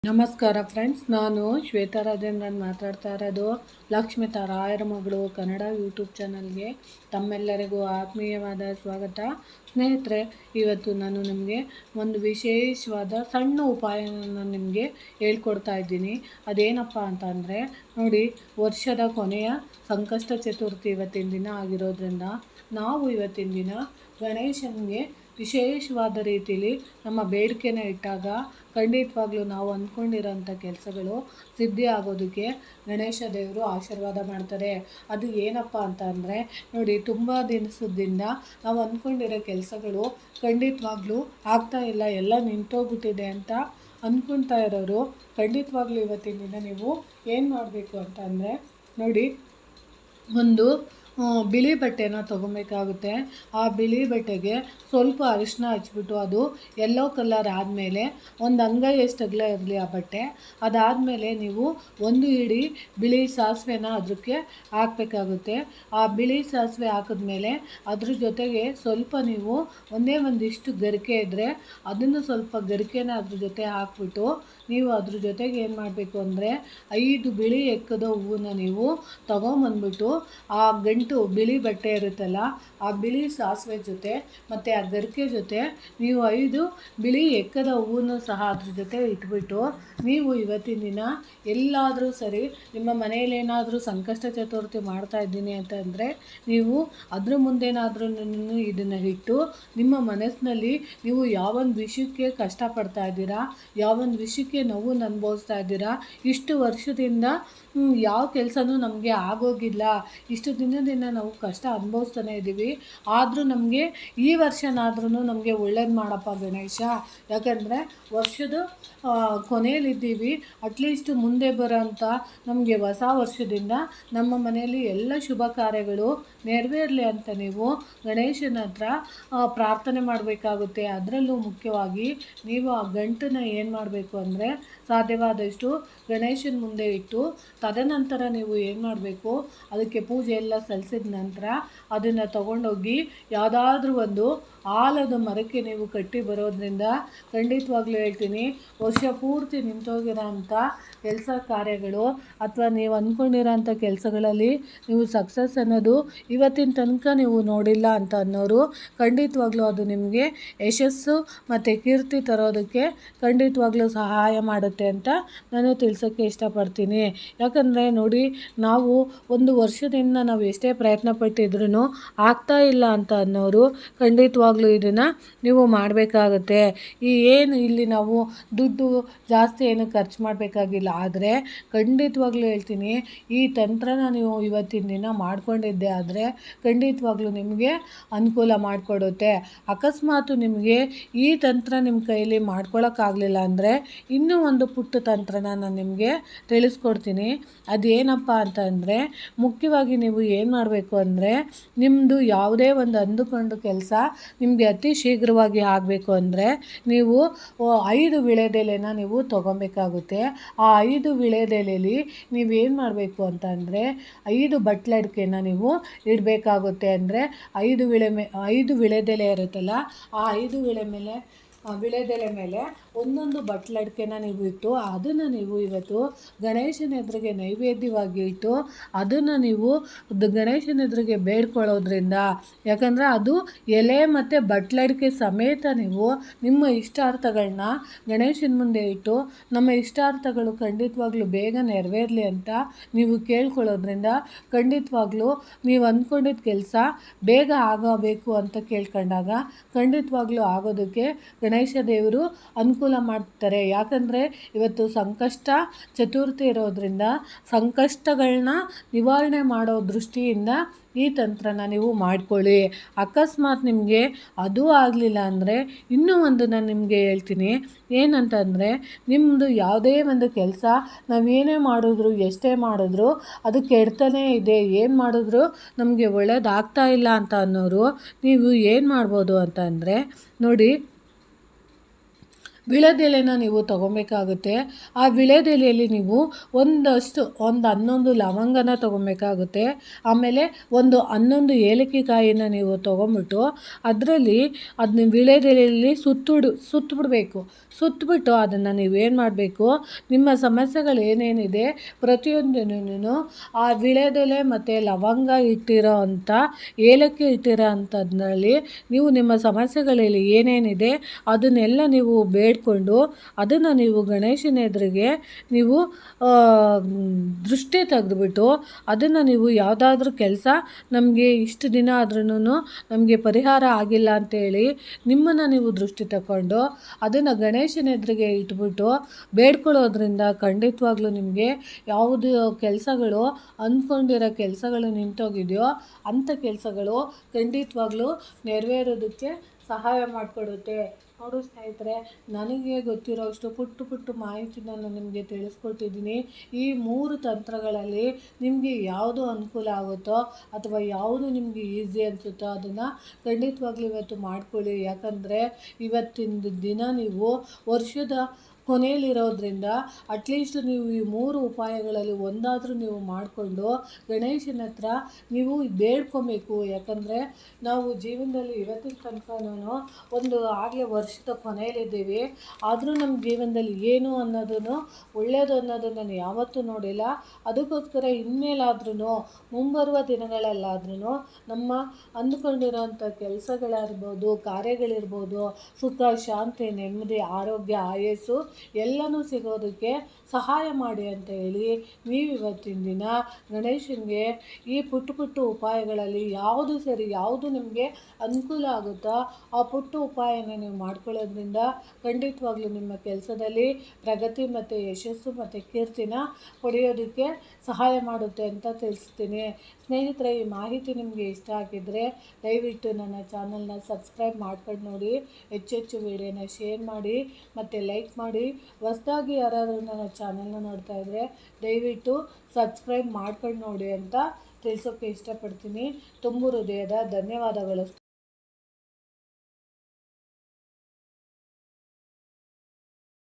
ನಮಸ್ಕಾರ ಫ್ರೆಂಡ್ಸ್, ನಾನು ಶ್ವೇತಾ ರಾಜೇಂದ್ರನ್ ಮಾತಾಡ್ತಾ ಇರೋದು. ಲಕ್ಷ್ಮಿತಾ ರಾಯರ ಮಗಳು ಕನ್ನಡ ಯೂಟ್ಯೂಬ್ ಚಾನಲ್ಗೆ ತಮ್ಮೆಲ್ಲರಿಗೂ ಆತ್ಮೀಯವಾದ ಸ್ವಾಗತ. ಸ್ನೇಹಿತರೆ, ಇವತ್ತು ನಾನು ನಿಮಗೆ ಒಂದು ವಿಶೇಷವಾದ ಸಣ್ಣ ಉಪಾಯವನ್ನು ನಿಮಗೆ ಹೇಳ್ಕೊಡ್ತಾ ಇದ್ದೀನಿ. ಅದೇನಪ್ಪ ಅಂತ ಅಂದರೆ, ನೋಡಿ, ವರ್ಷದ ಕೊನೆಯ ಸಂಕಷ್ಟ ಚತುರ್ಥಿ ಇವತ್ತಿನ ದಿನ ಆಗಿರೋದ್ರಿಂದ ನಾವು ಇವತ್ತಿನ ದಿನ ಗಣೇಶನಿಗೆ ವಿಶೇಷವಾದ ರೀತಿಯಲ್ಲಿ ನಮ್ಮ ಬೇಡಿಕೆನ ಇಟ್ಟಾಗ ಖಂಡಿತವಾಗ್ಲೂ ನಾವು ಅಂದ್ಕೊಂಡಿರೋಂಥ ಕೆಲಸಗಳು ಸಿದ್ಧಿ ಆಗೋದಕ್ಕೆ ಗಣೇಶ ದೇವರು ಆಶೀರ್ವಾದ ಮಾಡ್ತಾರೆ. ಅದು ಏನಪ್ಪ ಅಂತ ಅಂದರೆ, ನೋಡಿ, ತುಂಬ ದಿವಸದಿಂದ ನಾವು ಅಂದ್ಕೊಂಡಿರೋ ಕೆಲಸಗಳು ಖಂಡಿತವಾಗ್ಲೂ ಆಗ್ತಾ ಇಲ್ಲ, ಎಲ್ಲ ನಿಂತೋಗ್ಬಿಟ್ಟಿದೆ ಅಂತ ಅಂದ್ಕೊಳ್ತಾ ಇರೋರು ಖಂಡಿತವಾಗ್ಲೂ ಇವತ್ತಿನ ದಿನ ನೀವು ಏನು ಮಾಡಬೇಕು ಅಂತ ಅಂದರೆ, ನೋಡಿ, ಒಂದು ಬಿಳಿ ಬಟ್ಟೆನ ತೊಗೊಬೇಕಾಗುತ್ತೆ. ಆ ಬಿಳಿ ಬಟ್ಟೆಗೆ ಸ್ವಲ್ಪ ಅರಿಶಿನ ಹಚ್ಬಿಟ್ಟು ಅದು ಯೆಲ್ಲೋ ಕಲರ್ ಆದಮೇಲೆ ಒಂದು ಅಂಗೈಯಷ್ಟು ಅಗಲ ಇರಲಿ ಆ ಬಟ್ಟೆ. ಅದಾದಮೇಲೆ ನೀವು ಒಂದು ಹಿಡಿ ಬಿಳಿ ಸಾಸಿವೆನ ಅದಕ್ಕೆ ಹಾಕಬೇಕಾಗುತ್ತೆ. ಆ ಬಿಳಿ ಸಾಸಿವೆ ಹಾಕಿದ್ಮೇಲೆ ಅದ್ರ ಜೊತೆಗೆ ಸ್ವಲ್ಪ ನೀವು ಒಂದಿಷ್ಟು ಗರಿಕೆ ಇದ್ದರೆ ಅದನ್ನು ಸ್ವಲ್ಪ ಗರಿಕೆನ ಅದ್ರ ಜೊತೆ ಹಾಕ್ಬಿಟ್ಟು ನೀವು ಅದ್ರ ಜೊತೆಗೆ ಏನು ಮಾಡಬೇಕು ಅಂದರೆ 5 ಬಿಳಿ ಎಕ್ಕದ ಹೂವನ್ನ ನೀವು ತೊಗೊಂಬಂದ್ಬಿಟ್ಟು ಆ ಗಂಟು ಬಿಳಿ ಬಟ್ಟೆ ಇರುತ್ತಲ್ಲ, ಆ ಬಿಳಿ ಸಾಸಿವೆ ಜೊತೆ ಮತ್ತು ಆ ಗರಿಕೆ ಜೊತೆ ನೀವು 5 ಬಿಳಿ ಎಕ್ಕದ ಹೂವನ್ನು ಸಹ ಅದ್ರ ಜೊತೆ ಇಟ್ಬಿಟ್ಟು ನೀವು ಇವತ್ತಿನ ದಿನ ಎಲ್ಲಾದರೂ ಸರಿ ನಿಮ್ಮ ಮನೆಯಲ್ಲಿ ಏನಾದರೂ ಸಂಕಷ್ಟ ಚತುರ್ಥಿ ಮಾಡ್ತಾ ಇದ್ದೀನಿ ಅಂತಂದರೆ ನೀವು ಅದ್ರ ಮುಂದೆನಾದ್ರೂ ಇದನ್ನು ಇಟ್ಟು ನಿಮ್ಮ ಮನಸ್ಸಿನಲ್ಲಿ ನೀವು ಯಾವೊಂದು ವಿಷಯಕ್ಕೆ ಕಷ್ಟಪಡ್ತಾ ಇದ್ದೀರಾ, ಯಾವೊಂದು ವಿಷಯಕ್ಕೆ ನೋವನ್ನು ಅನುಭವಿಸ್ತಾ ಇದ್ದೀರಾ, ಇಷ್ಟು ವರ್ಷದಿಂದ ಯಾವ ಕೆಲಸನೂ ನಮಗೆ ಆಗೋಗಿಲ್ಲ, ಇಷ್ಟು ದಿನದಿಂದ ನಾವು ಕಷ್ಟ ಅನುಭವಿಸ್ತಾನೆ ಇದ್ದೀವಿ, ಆದರೂ ನಮಗೆ ಈ ವರ್ಷನಾದ್ರೂ ನಮಗೆ ಒಳ್ಳೇದು ಮಾಡಪ್ಪ ಗಣೇಶ. ಯಾಕಂದರೆ ವರ್ಷದ ಕೊನೆಯಲ್ಲಿದ್ದೀವಿ, ಅಟ್ಲೀಸ್ಟ್ ಮುಂದೆ ಬರೋಂಥ ನಮಗೆ ಹೊಸ ವರ್ಷದಿಂದ ನಮ್ಮ ಮನೆಯಲ್ಲಿ ಎಲ್ಲ ಶುಭ ಕಾರ್ಯಗಳು ನೆರವೇರಲಿ ಅಂತ ನೀವು ಗಣೇಶನ ಹತ್ರ ಪ್ರಾರ್ಥನೆ ಮಾಡಬೇಕಾಗುತ್ತೆ. ಅದರಲ್ಲೂ ಮುಖ್ಯವಾಗಿ ನೀವು ಆ ಗಂಟನ್ನು ಏನು ಮಾಡಬೇಕು ಅಂದರೆ, ಸಾಧ್ಯವಾದಷ್ಟು ಗಣೇಶನ ಮುಂದೆ ಇಟ್ಟು ತದನಂತರ ನೀವು ಏನು ಮಾಡಬೇಕು, ಅದಕ್ಕೆ ಪೂಜೆ ಎಲ್ಲ ಸಲ್ಲಿಸಿದ ನಂತರ ಅದನ್ನು ತಗೊಂಡೋಗಿ ಯಾವುದಾದ್ರೂ ಒಂದು ಆಲದ ಮರಕ್ಕೆ ನೀವು ಕಟ್ಟಿ ಬರೋದ್ರಿಂದ ಖಂಡಿತವಾಗ್ಲೂ ಹೇಳ್ತೀನಿ, ವರ್ಷ ಪೂರ್ತಿ ನಿಂತೋಗಿರೋ ಅಂಥ ಕೆಲಸ ಕಾರ್ಯಗಳು ಅಥವಾ ನೀವು ಅಂದ್ಕೊಂಡಿರೋಂಥ ಕೆಲಸಗಳಲ್ಲಿ ನೀವು ಸಕ್ಸಸ್ ಅನ್ನೋದು ಇವತ್ತಿನ ತನಕ ನೀವು ನೋಡಿಲ್ಲ ಅಂತ ಅನ್ನೋರು ಖಂಡಿತವಾಗ್ಲೂ ಅದು ನಿಮಗೆ ಯಶಸ್ಸು ಮತ್ತು ಕೀರ್ತಿ ತರೋದಕ್ಕೆ ಖಂಡಿತವಾಗ್ಲೂ ಸಹಾಯ ಮಾಡುತ್ತೆ ಅಂತ ನಾನು ತಿಳಿಸೋಕ್ಕೆ ಇಷ್ಟಪಡ್ತೀನಿ. ಯಾಕಂದರೆ ನೋಡಿ, ನಾವು ಒಂದು ವರ್ಷದಿಂದ ನಾವು ಎಷ್ಟೇ ಪ್ರಯತ್ನ ಪಟ್ಟಿದ್ರೂ ಆಗ್ತಾ ಇಲ್ಲ ಅಂತ ಅನ್ನೋರು ಖಂಡಿತವಾಗ್ಲೂ ಇದನ್ನು ನೀವು ಮಾಡಬೇಕಾಗತ್ತೆ. ಏನು ಇಲ್ಲಿ ನಾವು ದುಡ್ಡು ಜಾಸ್ತಿ ಏನು ಖರ್ಚು ಮಾಡಬೇಕಾಗಿಲ್ಲ, ಆದರೆ ಖಂಡಿತವಾಗ್ಲೂ ಹೇಳ್ತೀನಿ, ಈ ತಂತ್ರನ ನೀವು ಇವತ್ತಿನ ದಿನ ಮಾಡ್ಕೊಂಡಿದ್ದೆ ಆದರೆ ಖಂಡಿತವಾಗ್ಲೂ ನಿಮಗೆ ಅನುಕೂಲ ಮಾಡಿಕೊಡುತ್ತೆ. ಅಕಸ್ಮಾತ್ ನಿಮಗೆ ಈ ತಂತ್ರ ನಿಮ್ಮ ಕೈಯಲ್ಲಿ ಮಾಡ್ಕೊಳ್ಳೋಕ್ಕಾಗಲಿಲ್ಲ ಅಂದರೆ ಇನ್ನೂ ಒಂದು ಪುಟ್ಟ ತಂತ್ರನ ನಾನು ನಿಮಗೆ ತಿಳಿಸ್ಕೊಡ್ತೀನಿ. ಅದೇನಪ್ಪ ಅಂತ ಅಂದರೆ, ಮುಖ್ಯವಾಗಿ ನೀವು ಏನು ಮಾಡಬೇಕು ಅಂದರೆ, ನಿಮ್ಮದು ಯಾವುದೇ ಒಂದು ಅಂದುಕೊಂಡು ಕೆಲಸ ನಿಮಗೆ ಅತಿ ಶೀಘ್ರವಾಗಿ ಆಗಬೇಕು ಅಂದರೆ ನೀವು 5 ವೀಳ್ಯದೆಲೆನ ನೀವು ತೊಗೊಬೇಕಾಗುತ್ತೆ. ಆ 5 ವೀಳ್ಯದೆಲೆಯಲ್ಲಿ ನೀವೇನು ಮಾಡಬೇಕು ಅಂತ ಅಂದರೆ 5 ಬಟ್ಲಡಿಕೆನ ನೀವು ಇಡಬೇಕಾಗುತ್ತೆ. ಅಂದರೆ 5 ವೀಳ್ಯದೆಲೆ ಇರುತ್ತಲ್ಲ, ಆ 5 ವೀಳ್ಯದೆಲೆ ಮೇಲೆ ಒಂದೊಂದು ಬಟ್ಲಡಿಕೆನ ನೀವು ಇಟ್ಟು ಅದನ್ನು ನೀವು ಇವತ್ತು ಗಣೇಶನ ಎದುರಿಗೆ ನೈವೇದ್ಯವಾಗಿ ಇಟ್ಟು ಅದನ್ನು ನೀವು ಗಣೇಶನ ಎದುರಿಗೆ ಬೇಡ್ಕೊಳ್ಳೋದ್ರಿಂದ, ಯಾಕಂದರೆ ಅದು ಎಲೆ ಮತ್ತು ಬಟ್ಲಡಿಕೆ ಸಮೇತ ನೀವು ನಿಮ್ಮ ಇಷ್ಟಾರ್ಥಗಳನ್ನ ಗಣೇಶನ ಮುಂದೆ ಇಟ್ಟು ನಮ್ಮ ಇಷ್ಟಾರ್ಥಗಳು ಖಂಡಿತವಾಗ್ಲೂ ಬೇಗ ನೆರವೇರಲಿ ಅಂತ ನೀವು ಕೇಳ್ಕೊಳ್ಳೋದ್ರಿಂದ ಖಂಡಿತವಾಗ್ಲೂ ನೀವು ಅಂದ್ಕೊಂಡಿದ್ದ ಕೆಲಸ ಬೇಗ ಆಗಬೇಕು ಅಂತ ಕೇಳ್ಕೊಂಡಾಗ ಖಂಡಿತವಾಗ್ಲೂ ಆಗೋದಕ್ಕೆ ಗಣೇಶ ದೇವರು ಅನುಕೂಲ ಮಾಡ್ತಾರೆ. ಯಾಕಂದರೆ ಇವತ್ತು ಸಂಕಷ್ಟ ಚತುರ್ಥಿ ಇರೋದ್ರಿಂದ ಸಂಕಷ್ಟಗಳನ್ನ ನಿವಾರಣೆ ಮಾಡೋ ದೃಷ್ಟಿಯಿಂದ ಈ ತಂತ್ರನ ನೀವು ಮಾಡ್ಕೊಳ್ಳಿ. ಅಕಸ್ಮಾತ್ ನಿಮಗೆ ಅದು ಆಗಲಿಲ್ಲ ಅಂದರೆ ಇನ್ನೂ ಒಂದು ನಾನು ನಿಮಗೆ ಹೇಳ್ತೀನಿ. ಏನಂತಂದರೆ, ನಿಮ್ಮದು ಯಾವುದೇ ಒಂದು ಕೆಲಸ ನಾವೇನೇ ಮಾಡಿದ್ರು ಎಷ್ಟೇ ಮಾಡಿದ್ರು ಅದು ಕೆಡ್ತಾನೇ ಇದೆ, ಏನು ಮಾಡಿದ್ರು ನಮಗೆ ಒಳ್ಳೇದಾಗ್ತಾ ಇಲ್ಲ ಅಂತ ಅನ್ನೋರು ನೀವು ಏನು ಮಾಡ್ಬೋದು ಅಂತ ಅಂದರೆ, ನೋಡಿ, ವಿಳೆದೆಲೆನ ನೀವು ತೊಗೊಬೇಕಾಗುತ್ತೆ. ಆ ವಿಳೆದೆಲೆಯಲ್ಲಿ ನೀವು ಒಂದು 11 ಲವಂಗನ ತೊಗೊಬೇಕಾಗುತ್ತೆ. ಆಮೇಲೆ 11 ಏಲಕ್ಕಿ ಕಾಯಿನ ನೀವು ತೊಗೊಂಬಿಟ್ಟು ಅದನ್ನ ವಿಳೆದೆಲೆಯಲ್ಲಿ ಸುತ್ತಬಿಡಬೇಕು. ಸುತ್ತಬಿಟ್ಟು ಅದನ್ನು ನೀವೇನು ಮಾಡಬೇಕು, ನಿಮ್ಮ ಸಮಸ್ಯೆಗಳು ಏನೇನಿದೆ ಪ್ರತಿಯೊಂದನ್ನು ಆ ವಿಳೆದೆಲೆ ಮತ್ತು ಲವಂಗ ಇಟ್ಟಿರೋ ಅಂಥ ಏಲಕ್ಕಿ ಇಟ್ಟಿರೋ ಅಂಥದ್ರಲ್ಲಿ ನೀವು ನಿಮ್ಮ ಸಮಸ್ಯೆಗಳಲ್ಲಿ ಏನೇನಿದೆ ಅದನ್ನೆಲ್ಲ ನೀವು ಬೇಡಿಕೊಂಡು ಅದನ್ನು ನೀವು ಗಣೇಶನ ಎದುರಿಗೆ ನೀವು ದೃಷ್ಟಿ ತೆಗೆದುಬಿಟ್ಟು ಅದನ್ನು ನೀವು ಯಾವುದಾದ್ರೂ ಕೆಲಸ ನಮಗೆ ಇಷ್ಟು ದಿನ ಆದ್ರೂ ನಮಗೆ ಪರಿಹಾರ ಆಗಿಲ್ಲ ಅಂತೇಳಿ ನಿಮ್ಮನ್ನು ನೀವು ದೃಷ್ಟಿ ತಗೊಂಡು ಅದನ್ನು ಗಣೇಶನ ಎದುರಿಗೆ ಇಟ್ಬಿಟ್ಟು ಬೇಡ್ಕೊಳ್ಳೋದ್ರಿಂದ ಖಂಡಿತವಾಗ್ಲೂ ನಿಮಗೆ ಯಾವುದು ಕೆಲಸಗಳು ಅಂದ್ಕೊಂಡಿರೋ ಕೆಲಸಗಳು ನಿಂತೋಗಿದೆಯೋ ಅಂಥ ಕೆಲಸಗಳು ಖಂಡಿತವಾಗ್ಲೂ ನೆರವೇರೋದಕ್ಕೆ ಸಹಾಯ ಮಾಡಿಕೊಡುತ್ತೆ. ನೋಡು ಸ್ನೇಹಿತರೆ, ನನಗೆ ಗೊತ್ತಿರೋಷ್ಟು ಪುಟ್ಟ ಮಾಹಿತಿನ ನಾನು ನಿಮಗೆ ತಿಳಿಸ್ಕೊಟ್ಟಿದ್ದೀನಿ. ಈ 3 ತಂತ್ರಗಳಲ್ಲಿ ನಿಮಗೆ ಯಾವುದು ಅನುಕೂಲ ಆಗುತ್ತೋ ಅಥವಾ ಯಾವುದು ನಿಮಗೆ ಈಸಿ ಅನಿಸುತ್ತೋ ಅದನ್ನು ಖಂಡಿತವಾಗ್ಲೂ ಇವತ್ತು ಮಾಡ್ಕೊಳ್ಳಿ. ಯಾಕಂದರೆ ಇವತ್ತಿನ ದಿನ ನೀವು ವರ್ಷದ ಕೊನೆಯಲ್ಲಿರೋದ್ರಿಂದ ಅಟ್ಲೀಸ್ಟ್ ನೀವು ಈ 3 ಉಪಾಯಗಳಲ್ಲಿ ಒಂದಾದರೂ ನೀವು ಮಾಡಿಕೊಂಡು ಗಣೇಶನ ಹತ್ರ ನೀವು ಬೇಡ್ಕೊಬೇಕು. ಯಾಕಂದರೆ ನಾವು ಜೀವನದಲ್ಲಿ ಇವತ್ತಿನ ತನಕನೂ ಆಗಲೇ ವರ್ಷದ ಕೊನೆಯಲ್ಲಿದ್ದೀವಿ. ಆದರೂ ನಮ್ಮ ಜೀವನದಲ್ಲಿ ಏನು ಅನ್ನೋದನ್ನು ಒಳ್ಳೆಯದು ಅನ್ನೋದನ್ನು ನಾನು ಯಾವತ್ತೂ ನೋಡಿಲ್ಲ. ಅದಕ್ಕೋಸ್ಕರ ಇನ್ಮೇಲಾದ್ರೂ ಮುಂಬರುವ ದಿನಗಳಲ್ಲಾದ್ರೂ ನಮ್ಮ ಅಂದುಕೊಂಡಿರೋಂಥ ಕೆಲಸಗಳಿರ್ಬೋದು, ಕಾರ್ಯಗಳಿರ್ಬೋದು, ಸುಖ, ಶಾಂತಿ, ನೆಮ್ಮದಿ, ಆರೋಗ್ಯ, ಆಯಸ್ಸು ಎಲ್ಲನೂ ಸಿಗೋದಕ್ಕೆ ಸಹಾಯ ಮಾಡಿ ಅಂತ ಹೇಳಿ ನೀವು ಇವತ್ತಿನ ದಿನ ಗಣೇಶನಿಗೆ ಈ ಪುಟ್ಟ ಉಪಾಯಗಳಲ್ಲಿ ಯಾವುದು ಸರಿ, ಯಾವುದು ನಿಮಗೆ ಅನುಕೂಲ ಆಗುತ್ತೋ ಆ ಪುಟ್ಟ ಉಪಾಯನ ನೀವು ಮಾಡ್ಕೊಳ್ಳೋದ್ರಿಂದ ಖಂಡಿತವಾಗ್ಲೂ ನಿಮ್ಮ ಕೆಲಸದಲ್ಲಿ ಪ್ರಗತಿ ಮತ್ತು ಯಶಸ್ಸು ಮತ್ತು ಕೀರ್ತಿನ ಪಡೆಯೋದಕ್ಕೆ ಸಹಾಯ ಮಾಡುತ್ತೆ ಅಂತ ತಿಳಿಸ್ತೀನಿ. ಸ್ನೇಹಿತರೆ, ಈ ಮಾಹಿತಿ ನಿಮಗೆ ಇಷ್ಟ ಆಗಿದ್ದರೆ ದಯವಿಟ್ಟು ನನ್ನ ಚಾನಲ್ನ ಸಬ್ಸ್ಕ್ರೈಬ್ ಮಾಡ್ಕೊಂಡು ನೋಡಿ, ಹೆಚ್ಚೆಚ್ಚು ವಿಡಿಯೋನ ಶೇರ್ ಮಾಡಿ ಮತ್ತು ಲೈಕ್ ಮಾಡಿ. ಹೊಸದಾಗಿ ಯಾರಾದರೂ ನನ್ನ ಚಾನಲ್ನ ನೋಡ್ತಾ ಇದ್ದರೆ ದಯವಿಟ್ಟು ಸಬ್ಸ್ಕ್ರೈಬ್ ಮಾಡ್ಕೊಂಡು ನೋಡಿ ಅಂತ ತಿಳಿಸೋಕ್ಕೆ ಇಷ್ಟಪಡ್ತೀನಿ. ತುಂಬ ಹೃದಯದ ಧನ್ಯವಾದಗಳು.